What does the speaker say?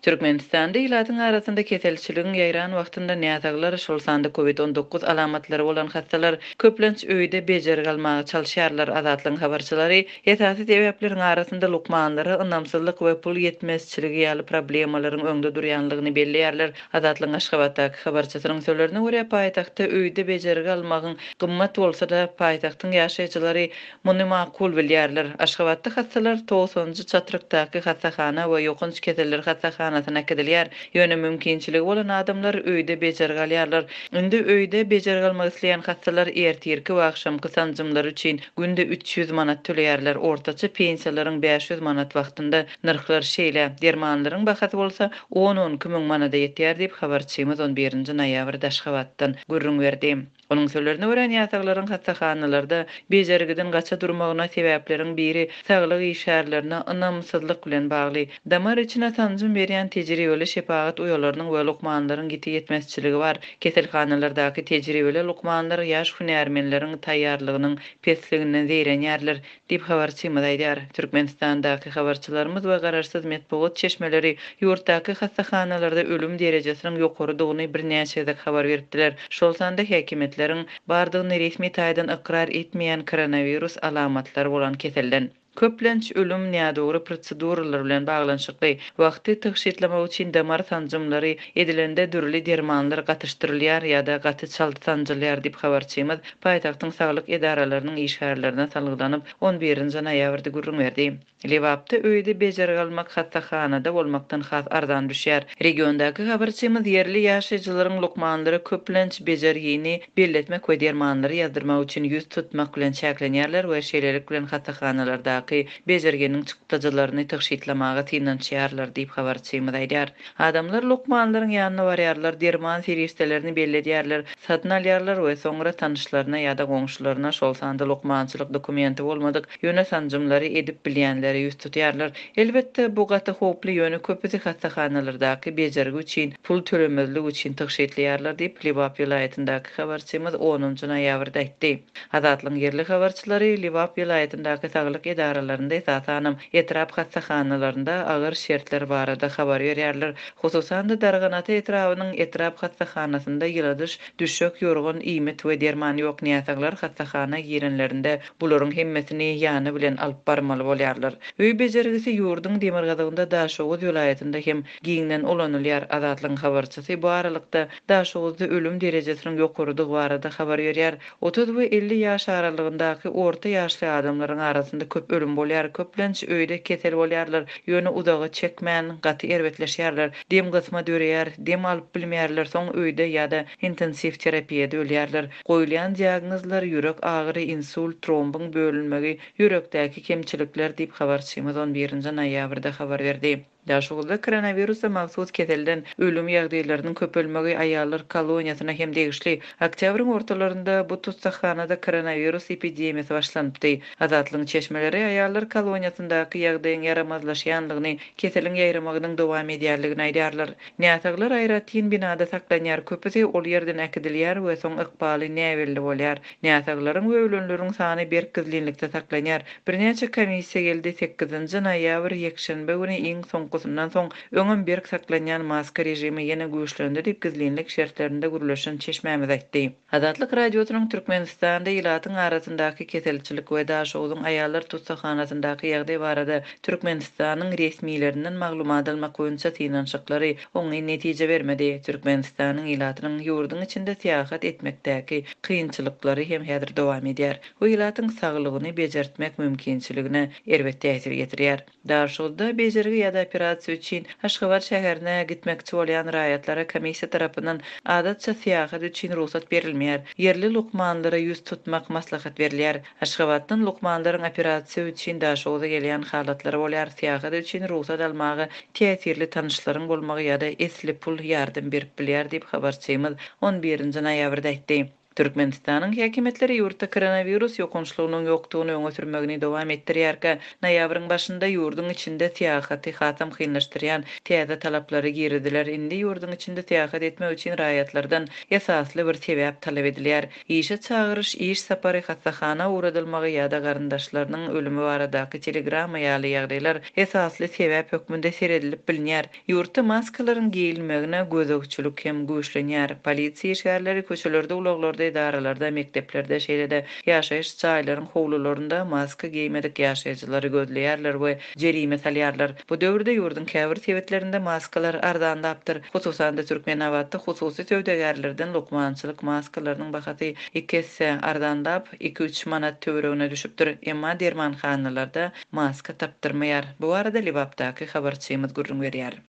Türkmenistanda ilatyň arasynda keselçiligiň ýaýran wagtynda näzaglar şolsanda COVID-19 alamatlary bolan hastalar köplenç öýde bejerip almagy çalşýarlar. Azatlyň habarçylary ýetersiz sebäpleriň arasynda lukmanlary ynamsızlyk we pul ýetmezçiligi ýaly problemalaryň öňde durýanlygyny belliýärler. Azatlyň Aşgabatdaky habarçysynyň sözlerine görä paýtagtda öýde bejerip almagyň gymmat bolsa da paýtagtyň ýaşaýjylary muny makul bilýärler. Aşgabatda hastalar 90-njy çatrykdaky hastahana we ýokunç keseller hastahanasyna gidilýär. Ýöne mümkinçiligi bolan adamlar öýde bejerip alýarlar. Indi öýde bejerip almak isleýän hastalar ertirki we akşamky sanjymlar üçin günde 300 manat töleýärler. Ortaça pensiýalaryň 500 manat wagtynda narhlar şeýle. Dermanlaryň bahasy bolsa 10-12 müň manata ýetýär diýip habarçymyz 11-nji noýabrda Aşgabatdan gürrüň berdi. Onun sözlerine göre ýataglaryň hastahanalarda bejerigiden gaça durmagyna sebäpleriň biri saglyk işärlerine ynamsızlyk bilen bagly. Damar içine sanjym berýän tejribeli şepagat uýalarynyň we lukmanlaryň giti ýetmezçiligi bar. Keselhanalardaky tejribeli lukmanlar ýaş hünärmenleriň taýýarlygynyň pesliginden zeýrenýärler diýip habarçymyz aýdýar. Türkmenistandaky habarçylarymyz we garaşsyz medpugat çeşmeleri ýurtdaky hastahanalarda ölüm derejesiniň ýokarydygyny birnäçe habar berdiler. Şol sanda häkimetleriň bardygyny resmi taýdan ikrar etmeýän koronavirus alamatlary bolan keselden köplenç ölüm nädogry proseduralar bilen baglanşykly wagty tygşitlemek üçin damar sanjymlary edilende dürli dermanlar gatışdyrylýar ýa-da gaty çaldysanjylýar diýip habarçymyz paýtagtyň saglyk edaralarynyň işgärlerinden salgylanyp 11-nji noýabrda gürrüň berdi. Lewapda öýde bejerip almak hastahanada bolmakdan has arzan düşýär. Regiondaky habarçymyz yerli ýaşaýjylaryň lukmanlary köplenç bejergini belletmek we dermanlary ýazdyrmak üçin ýüz tutmak bilen çäklenýärler we şeýlelik bilen hastahanalarda bezergeniň çykdyjylaryny tygşitlamaga tynançýarlar diýip habarçymyz aýdýar. Adamlar lukmanlaryň ýanyna barýarlar, derman seristelerini belledýärler, satyn alýarlar we soňra tanışlaryna ýa-da goňşularyna şol sanda lukmançylyk dokumenti bolmadyk ýöne sanjymlary edip bilýänleri ýüz tutýarlar. Elbetde bu gaty hoply ýöne köpüsi hastahanalardaky bejergi üçin pul tölemezlik üçin tygşitlýarlar diýip Lewap vilayetyndaky habarçymyz 10-njy noýabrda aýtdy. Azatlyň yerli habarçylary Lewap vilayetyndaky saglyk aralarında esasanam etrap hastahanalarında agyr şertler barada habar berýärler. Hususan da Darganaty etrabynyň etrap hastahanasynda ýyladyş, düşük, ýorgun, iýmet we derman ýok näsaglar hastahana girenlerinde bularyň hemmesini ýany bilen alyp barmaly bolýarlar. Öý bejergisi ýurduň Demirgazyňda Daşoğuz vilayetinde hem giňden olanylýar. Azatlyň habarçysy bu aralykda Daşoğuzda ölüm derejesiniň ýokarydygy barada habar berýär. 30 we 50 ýaş aralygyndaky orta ýaşly adamlaryň arasynda köp ölüm bolýar, köplenç öýde kesel bolýarlar, ýöne udagy çekmän, gaty erbetleşýärler, dem gysma döreýär, dem alyp bilmeýärler, soň öýde ýa-da intensiv terapiýada ölýärler. Goýulan diagnozlar ýürek agyry, insult, trombun bölünmegi, ýürekdäki kemçilikler diýip habarçymyz 11-nji noýabrda habar berdi. Daşoğuzda koronavirusa mahsus keselden ölüm ýagdaýlarynyň köpelmegi aýallar koloniýasyna hem degişli. Oktýabryň ortalarynda bu tutsaxhanada koronavirus epidemiýasy başlanypdy. Azatlyň çeşmeleri aýallar koloniýasyndaky ýagdaýyň yaramazlaşýanlygyny, keseliň ýaýramagynyň dowam edýärligini aýdýarlar. Näsaglar aýratyn binada saklanýar, köpüsi ol ýerden äkidilýär we soň ykbaly näwelli bolýar. Näsaglaryň we ölenleriň sany berkizlilikde saklanýar. Birnäçe komissiýa geldi 8-nji noýabr ýekşenbe güni iň soňkusundan soň öňem berk saklanýan maska rejimi ýene güýçlendi diýip gizlinlik şertlerinde gürleşen çeşmämiz aýtdy. Azatlyk radiosynyň Türkmenistanda ýylatyň arasyndaky keselçilik we Daşoğuzyň aýallar tutsaxhanasyndaky ýagdaý barada Türkmenistanyň resmiýetlerinden maglumat almak boýunça tynançyklary oňy netije bermedi. Türkmenistanyň ýylatynyň ýurdun içinde seýahat etmekdäki kynçylyklary hem häzir dowam edýär. Bu ýylatyň saglygyny bejertmek mümkinçiligine elbetde äsir getirýär. Daşoğuzda bejergi ýa-da operasiýa üçin Aşgabat şäherine gitmekçi bolýan raýatlara komissiýa tarapyndan adatça seýahat üçin ruhsat berilmeýär. Yerli lukmanlara ýüz tutmak maslahat berilýär. Aşgabatdan lukmanlaryň operasiýa üçin Daşoğuza gelýän halatlary bolýar. Seýahat üçin ruhsat almagy täsirli tanışlaryň bolmagy ýa-da esli pul ýardym berip bilýär diýip habarçymyz 11-nji noýabrda aýtdy. Türkmenistanyň häkimetleri ýurtda koronavirus ýokunçlygynyň ýokdugyny öňe sürmegini dowam etdirýärkä, noýabryň başynda ýurdun içinde seýahaty hatam kynlaşdyrýan täze talaplary girdiler. Indi ýurdun içinde seýahat etmek üçin raýatlardan esasly bir sebäp talap edilýär. Işe çagyryş, iş sapary, hasahana uğradylmagy ýa-da garyndaşlarynyň ölümi baradaky telegrama ýaly ýagdaýlar esasly sebäp hökmünde seredilip bilinýär. Ýurtda maskalaryň giyilmegine gözegçilik hem güýçlenýär. Polisiýa işgärleri köçelerde, ulaglarda, idaralarda, mekdeplerde, şeýlede ýaşaýyş çaýlaryň howlularynda maska giýmedik ýaşaýjylary gözleýärler we jerime salýarlar. Bu döwürde ýurdun käbir sebetlerinde maskalar arzandapdyr. Hususan da Türkmenawatda hususy söwdegärlerden lokmançylyk maskalarynyň bahasy 2 hisse arzandap 2-3 manat töweregine düşüpdir. Emma dermanhanalarda maska tapdyrmaýar. Bu arada Libapdaky habarçymyz gurrun berýär.